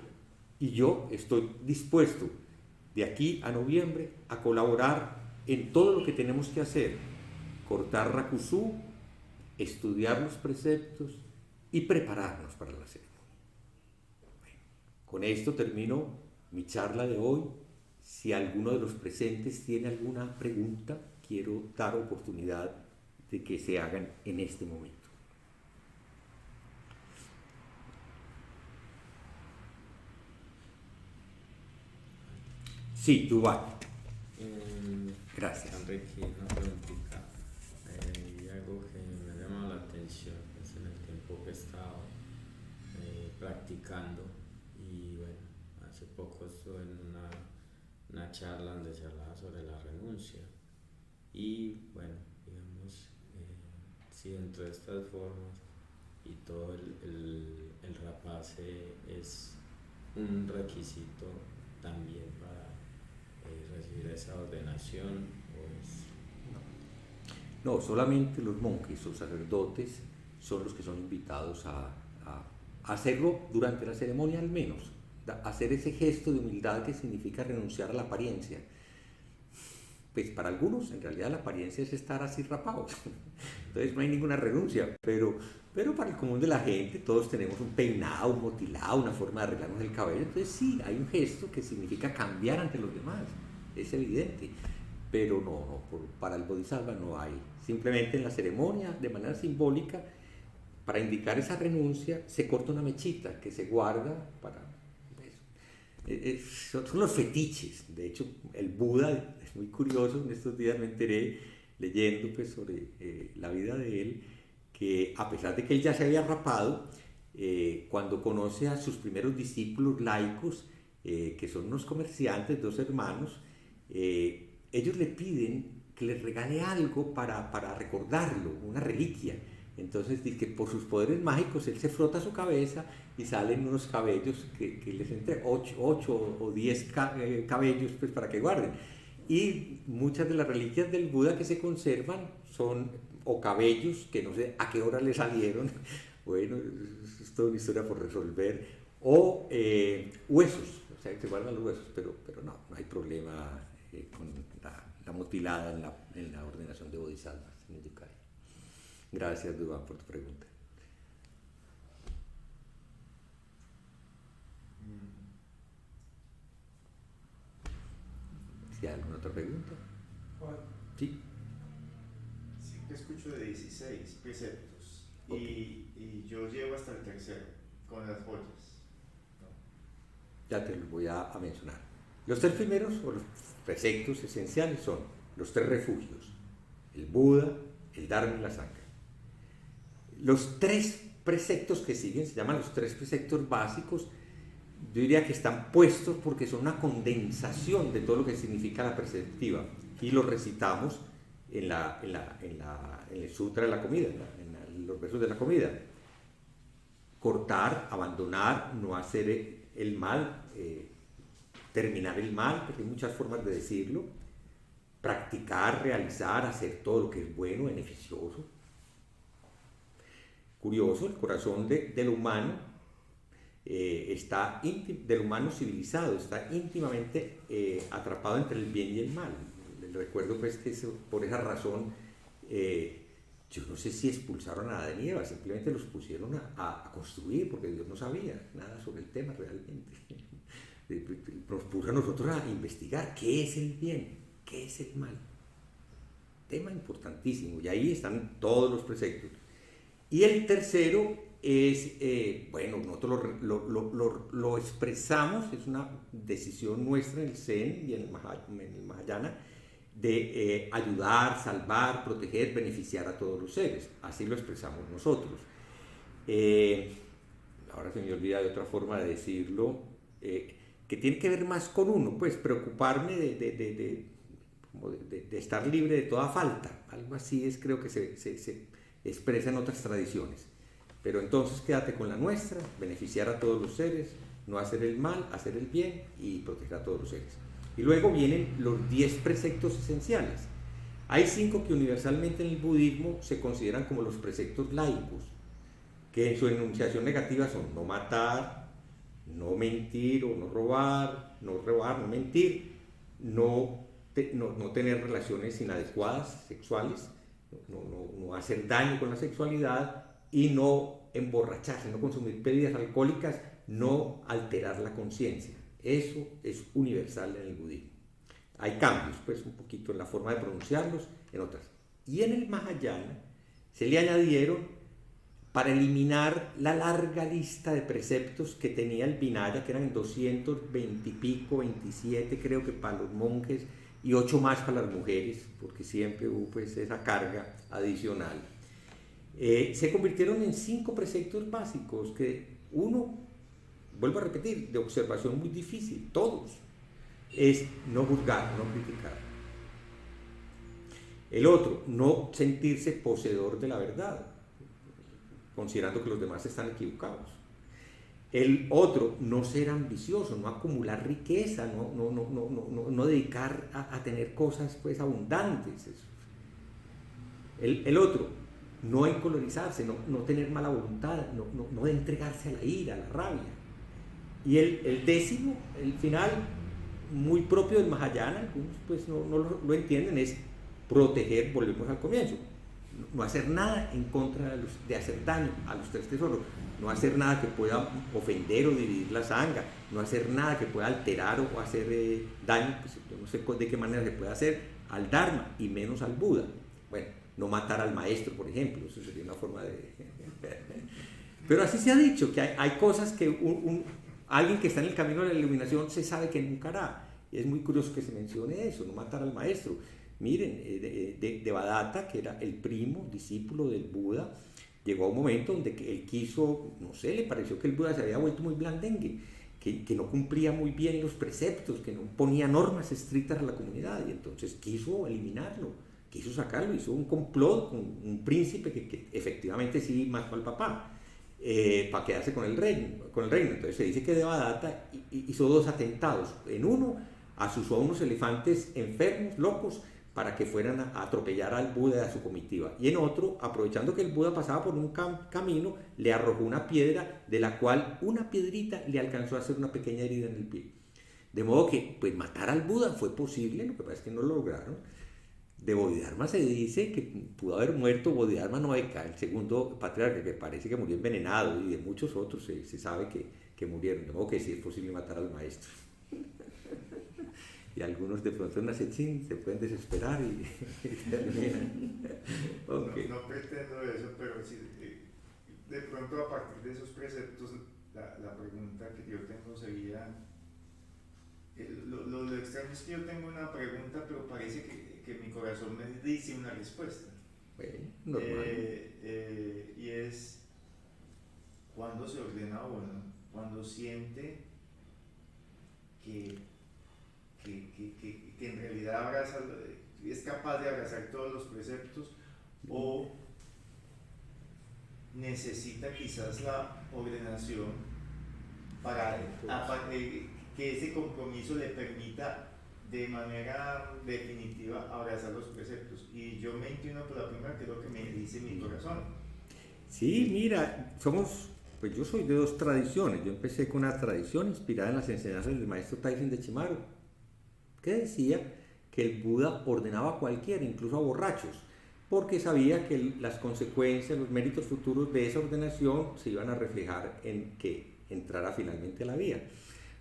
y yo estoy dispuesto de aquí a noviembre a colaborar en todo lo que tenemos que hacer, cortar rakusú, estudiar los preceptos y prepararnos para la ceremonia. Bueno, con esto termino mi charla de hoy. Si alguno de los presentes tiene alguna pregunta, quiero dar oportunidad de que se hagan en este momento. Sí, Dubái. Gracias. Enrique, una preguntita. Hay algo que me ha llamado la atención pues, en el tiempo que he estado practicando y bueno, hace poco estuve en una charla donde se hablaba sobre la renuncia y bueno, digamos, si dentro de estas formas y todo el rapace es un requisito también para recibir esa ordenación o es... No, solamente los monjes o sacerdotes son los que son invitados a hacerlo durante la ceremonia al menos, hacer ese gesto de humildad que significa renunciar a la apariencia. Pues para algunos en realidad la apariencia es estar así rapados, entonces no hay ninguna renuncia, pero para el común de la gente todos tenemos un peinado, un motilado, una forma de arreglarnos el cabello, entonces sí, hay un gesto que significa cambiar ante los demás, es evidente, pero para el Bodhisattva no hay, simplemente en la ceremonia de manera simbólica, para indicar esa renuncia se corta una mechita que se guarda para eso. son los fetiches. De hecho, el Buda es muy curioso. En estos días me enteré, leyendo pues, sobre la vida de él, que a pesar de que él ya se había rapado, cuando conoce a sus primeros discípulos laicos, que son unos comerciantes, dos hermanos, ellos le piden que les regale algo para recordarlo, una reliquia. Entonces dice que por sus poderes mágicos él se frota su cabeza y salen unos cabellos que les entre 8 o 10 cabellos pues, para que guarden. Y muchas de las reliquias del Buda que se conservan son o cabellos que no sé a qué hora le salieron, bueno, es toda una historia por resolver, o huesos, o sea, que se guardan los huesos, pero no hay problema con la mutilada en la ordenación de bodhisattvas en el Yucay. Gracias, Duván, por tu pregunta. ¿Sí hay alguna otra pregunta? Juan, Sí. siempre escucho de 16 preceptos Okay. y yo llego hasta el tercero con las joyas. ¿No? Ya te los voy a mencionar. Los tres primeros, o los preceptos esenciales, son los tres refugios: el Buda, el Dharma y la Sangha. Los tres preceptos que siguen se llaman los tres preceptos básicos. Yo diría que están puestos porque son una condensación de todo lo que significa la perceptiva, y los recitamos en el Sutra de la Comida, en los versos de la comida. Cortar, abandonar, no hacer el mal, terminar el mal, porque hay muchas formas de decirlo. Practicar, realizar, hacer todo lo que es bueno, beneficioso. Curioso, el corazón del humano del humano civilizado está íntimamente atrapado entre el bien y el mal. Les recuerdo pues que por esa razón yo no sé si expulsaron a Adán y Eva, simplemente los pusieron a construir, porque Dios no sabía nada sobre el tema realmente. Nos puso a nosotros a investigar qué es el bien, qué es el mal. Tema importantísimo, y ahí están todos los preceptos. Y el tercero es, bueno, nosotros lo expresamos, es una decisión nuestra en el Zen y en el Mahayana, de ayudar, salvar, proteger, beneficiar a todos los seres. Así lo expresamos nosotros. Ahora se me olvida de otra forma de decirlo, que tiene que ver más con uno, pues preocuparme de estar libre de toda falta. Algo así es, creo que se expresa en otras tradiciones. Pero entonces quédate con la nuestra: beneficiar a todos los seres, no hacer el mal, hacer el bien y proteger a todos los seres. Y luego vienen los 10 preceptos esenciales. Hay 5 que universalmente en el budismo se consideran como los preceptos laicos, que en su enunciación negativa son no matar, no mentir o no robar, no mentir, no tener relaciones inadecuadas sexuales, no hacer daño con la sexualidad, y no emborracharse, no consumir bebidas alcohólicas, no alterar la conciencia. Eso es universal en el budismo. Hay cambios, pues, un poquito en la forma de pronunciarlos, en otras. Y en el Mahayana se le añadieron, para eliminar la larga lista de preceptos que tenía el Vinaya, que eran 220 y pico, 27 creo que para los monjes, y 8 más para las mujeres, porque siempre hubo pues esa carga adicional. Se convirtieron en 5 preceptos básicos, que uno, vuelvo a repetir, de observación muy difícil, todos, es no juzgar, no criticar. El otro, no sentirse poseedor de la verdad, considerando que los demás están equivocados. El otro, no ser ambicioso, no acumular riqueza, no dedicar a tener cosas pues abundantes. El otro, no encolorizarse, no tener mala voluntad, no entregarse a la ira, a la rabia. Y el décimo, el final, muy propio del Mahayana, algunos pues no lo entienden, es proteger, volvemos al comienzo, no hacer nada en contra de hacer daño a los 3 tesoros, no hacer nada que pueda ofender o dividir la sangha, no hacer nada que pueda alterar o hacer daño, pues yo no sé de qué manera se puede hacer al Dharma y menos al Buda. Bueno, no matar al maestro, por ejemplo, eso sería una forma de... Pero así se ha dicho, que hay cosas que Alguien que está en el camino de la iluminación se sabe que nunca hará. Es muy curioso que se mencione eso, no matar al maestro. Miren, Devadatta, que era el primo, discípulo del Buda, llegó a un momento donde él quiso, no sé, le pareció que el Buda se había vuelto muy blandengue, que no cumplía muy bien los preceptos, que no ponía normas estrictas a la comunidad, y entonces quiso eliminarlo, quiso sacarlo, hizo un complot con un príncipe que efectivamente sí mató al papá, para quedarse con el reino. Entonces se dice que Devadatta hizo 2 atentados. En uno asusó a unos elefantes enfermos, locos, para que fueran a atropellar al Buda y a su comitiva. Y en otro, aprovechando que el Buda pasaba por un camino, le arrojó una piedra, de la cual una piedrita le alcanzó a hacer una pequeña herida en el pie. De modo que, pues, matar al Buda fue posible, lo que pasa es que no lo lograron. De Bodhidharma se dice que pudo haber muerto Bodhidharma Noeka, el segundo patriarca, que parece que murió envenenado, y de muchos otros se sabe que murieron. De modo que sí es posible matar al maestro. Y algunos de pronto en una sechín se pueden desesperar y terminan. Okay. No pretendo eso, pero sí, de pronto a partir de esos preceptos, la pregunta que yo tengo sería, lo extraño es que yo tengo una pregunta, pero parece que mi corazón me dice una respuesta. Bueno, normal. Y es, ¿cuándo se ordena uno? Cuando siente que en realidad es capaz de abrazar todos los preceptos, o necesita quizás la ordenación para que ese compromiso le permita de manera definitiva abrazar los preceptos. Y yo me inclino por la primera, que es lo que me dice mi corazón. Sí, mira, pues yo soy de 2 tradiciones. Yo empecé con una tradición inspirada en las enseñanzas del maestro Taizen de Chimaru, que decía que el Buda ordenaba a cualquiera, incluso a borrachos, porque sabía que las consecuencias, los méritos futuros de esa ordenación se iban a reflejar en que entrara finalmente a la vida.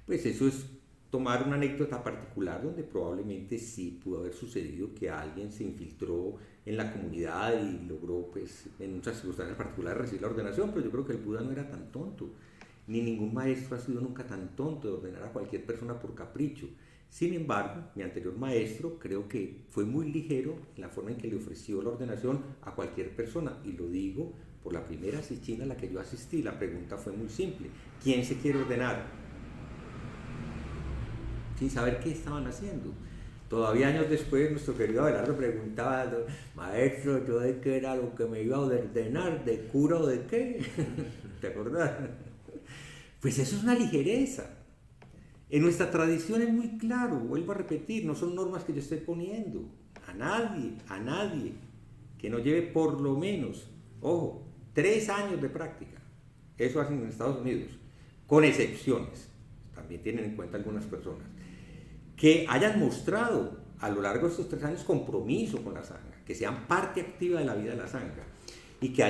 Pues eso es tomar una anécdota particular donde probablemente sí pudo haber sucedido que alguien se infiltró en la comunidad y logró, pues, en muchas circunstancias particulares recibir la ordenación, pero yo creo que el Buda no era tan tonto, ni ningún maestro ha sido nunca tan tonto de ordenar a cualquier persona por capricho. Sin embargo, mi anterior maestro creo que fue muy ligero en la forma en que le ofreció la ordenación a cualquier persona, y lo digo por la primera sechina a la que yo asistí. La pregunta fue muy simple: ¿quién se quiere ordenar? Sin saber qué estaban haciendo. Todavía años después, nuestro querido Abelardo preguntaba: maestro, ¿yo de qué era lo que me iba a ordenar? ¿De cura o de qué? ¿Te acordás? Pues eso es una ligereza. En nuestra tradición es muy claro, vuelvo a repetir, no son normas que yo esté poniendo. A nadie que no lleve por lo menos, ojo, 3 años de práctica. Eso hacen en Estados Unidos, con excepciones. También tienen en cuenta algunas personas que hayan mostrado a lo largo de estos 3 años compromiso con la Sangha, que sean parte activa de la vida de la Sangha, y que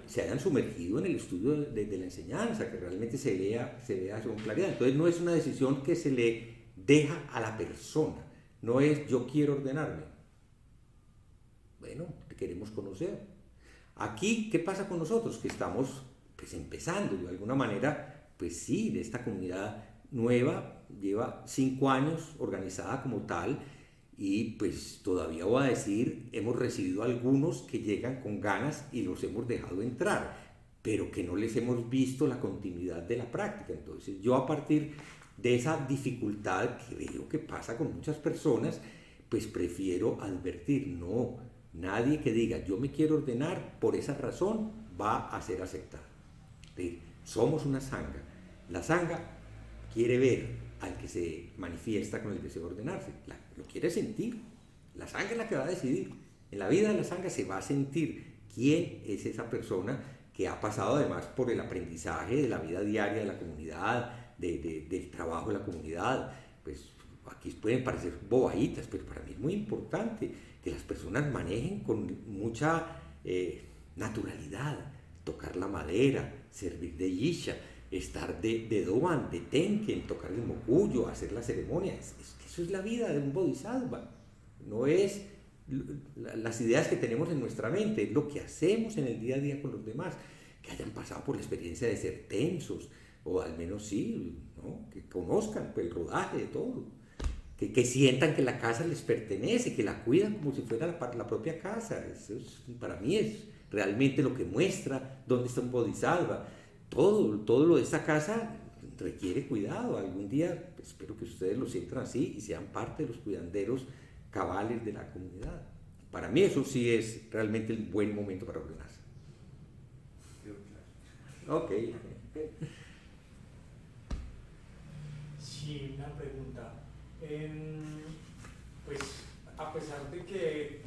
se hayan sumergido en el estudio de la enseñanza, que realmente se vea con claridad. Entonces no es una decisión que se le deja a la persona, no es yo quiero ordenarme. Bueno, te queremos conocer. Aquí, ¿qué pasa con nosotros? Que estamos, pues, empezando, de alguna manera, pues sí, de esta comunidad nueva, lleva 5 años organizada como tal, y pues todavía voy a decir, hemos recibido algunos que llegan con ganas y los hemos dejado entrar, pero que no les hemos visto la continuidad de la práctica. Entonces yo, a partir de esa dificultad que veo que pasa con muchas personas, pues prefiero advertir: no, nadie que diga yo me quiero ordenar por esa razón va a ser aceptado. Somos una Sangha. La Sangha quiere ver al que se manifiesta con el deseo de ordenarse, lo quiere sentir. La Sangha es la que va a decidir. En la vida de la Sangha se va a sentir quién es esa persona que ha pasado además por el aprendizaje de la vida diaria de la comunidad, del trabajo de la comunidad. Pues aquí pueden parecer bobaditas, pero para mí es muy importante que las personas manejen con mucha naturalidad, tocar la madera, servir de yisha, estar de doban, de tenken, tocar el mocuyo, hacer la ceremonia. Eso es la vida de un bodhisattva. No es las ideas que tenemos en nuestra mente, es lo que hacemos en el día a día con los demás, que hayan pasado por la experiencia de ser tensos, o al menos sí, ¿no? Que conozcan pues, el rodaje de todo, que sientan que la casa les pertenece, que la cuidan como si fuera la propia casa. Eso para mí es realmente lo que muestra dónde está un bodhisattva. Todo lo de esta casa requiere cuidado. Algún día espero que ustedes lo sientan así y sean parte de los cuidanderos cabales de la comunidad. Para mí eso sí es realmente el buen momento para ordenarse. Ok. Sí, una pregunta. Pues a pesar de que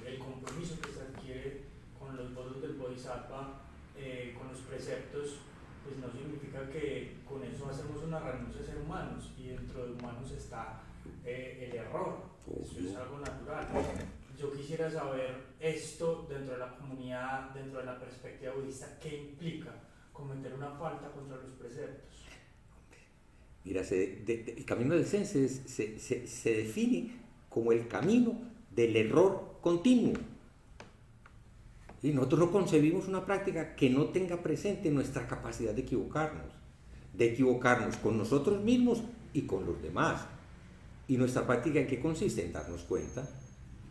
el compromiso que se adquiere con los votos del Bodhisattva, con los preceptos, pues no significa que con eso hacemos una renuncia a ser humanos, y dentro de humanos está el error. Eso es algo natural. Yo quisiera saber esto dentro de la comunidad, dentro de la perspectiva budista, ¿qué implica cometer una falta contra los preceptos? Mira, el camino del Zen se define como el camino del error continuo. Y nosotros no concebimos una práctica que no tenga presente nuestra capacidad de equivocarnos con nosotros mismos y con los demás. ¿Y nuestra práctica en qué consiste? En darnos cuenta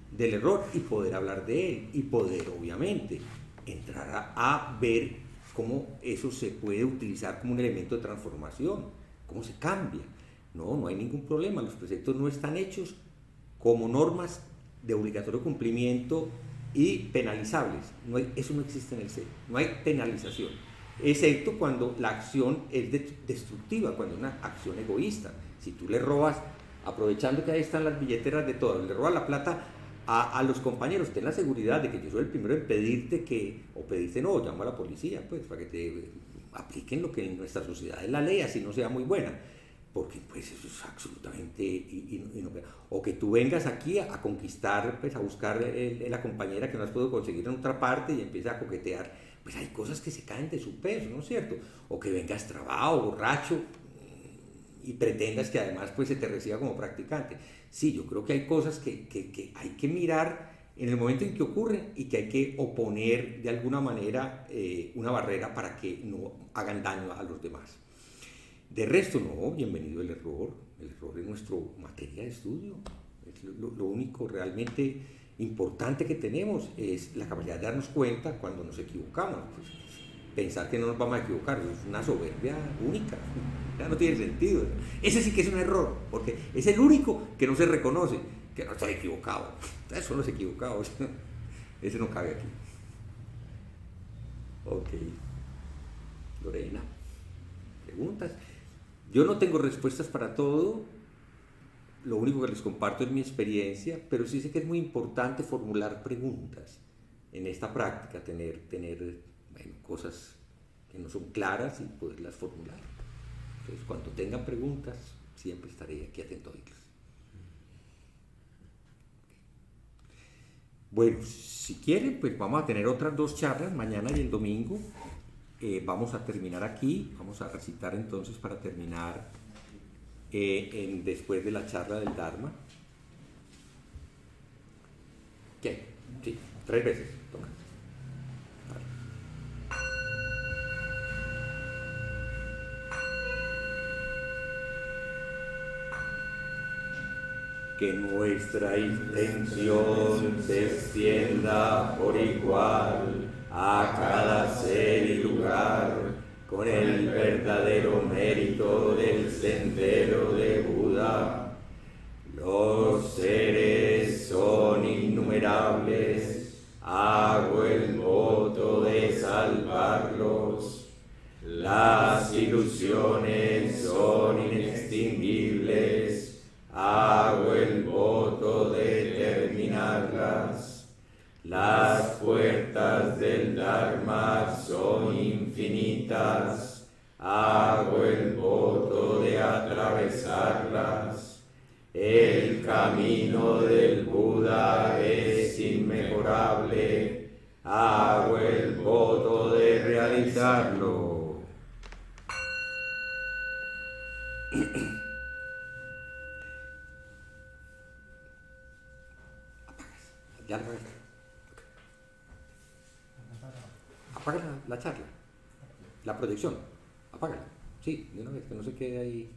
del error y poder hablar de él, y poder, obviamente, entrar a ver cómo eso se puede utilizar como un elemento de transformación, cómo se cambia. No hay ningún problema, los preceptos no están hechos como normas de obligatorio cumplimiento y penalizables. Eso no existe en el Zen, no hay penalización, excepto cuando la acción es destructiva, cuando es una acción egoísta. Si tú le robas, aprovechando que ahí están las billeteras de todos, le robas la plata a los compañeros, ten la seguridad de que yo soy el primero en pedirte no, llamo a la policía, pues, para que te apliquen lo que en nuestra sociedad es la ley, así no sea muy buena, porque pues eso es absolutamente o que tú vengas aquí a conquistar, pues a buscar la compañera que no has podido conseguir en otra parte y empiezas a coquetear, pues hay cosas que se caen de su peso, ¿no es cierto? O que vengas trabado, borracho, y pretendas que además pues se te reciba como practicante. Sí, yo creo que hay cosas que hay que mirar en el momento en que ocurren y que hay que oponer de alguna manera una barrera para que no hagan daño a los demás. De resto, no, bienvenido el error es nuestra materia de estudio. Es lo único realmente importante que tenemos es la capacidad de darnos cuenta cuando nos equivocamos. Pues, pensar que no nos vamos a equivocar es una soberbia única, ya no tiene sentido. Ese sí que es un error, porque es el único que no se reconoce, que no estoy equivocado. Ustedes son los equivocados, ese no cabe aquí. Ok. Lorena, preguntas. Yo no tengo respuestas para todo, lo único que les comparto es mi experiencia, pero sí sé que es muy importante formular preguntas en esta práctica, tener cosas que no son claras y poderlas formular. Entonces, cuando tengan preguntas, siempre estaré aquí atento a oírlas. Bueno, si quieren, pues vamos a tener otras 2 charlas, mañana y el domingo. Vamos a terminar aquí, vamos a recitar entonces para terminar después de la charla del Dharma. ¿Qué? Sí, 3 veces, toca. Que nuestra intención se extienda por igual a cada ser y lugar con el verdadero mérito del sendero de Buda. Los seres son innumerables, hago el voto de salvarlos. Las ilusiones son inextinguibles, hago el voto de terminarlas. Las puertas del Dharma son infinitas, hago el voto de atravesarlas. El camino del Buda es inmejorable, hago el voto de realizarlo. Ya lo ves. Apaga la charla, la proyección. Apágala. Sí, de una vez, que no se quede ahí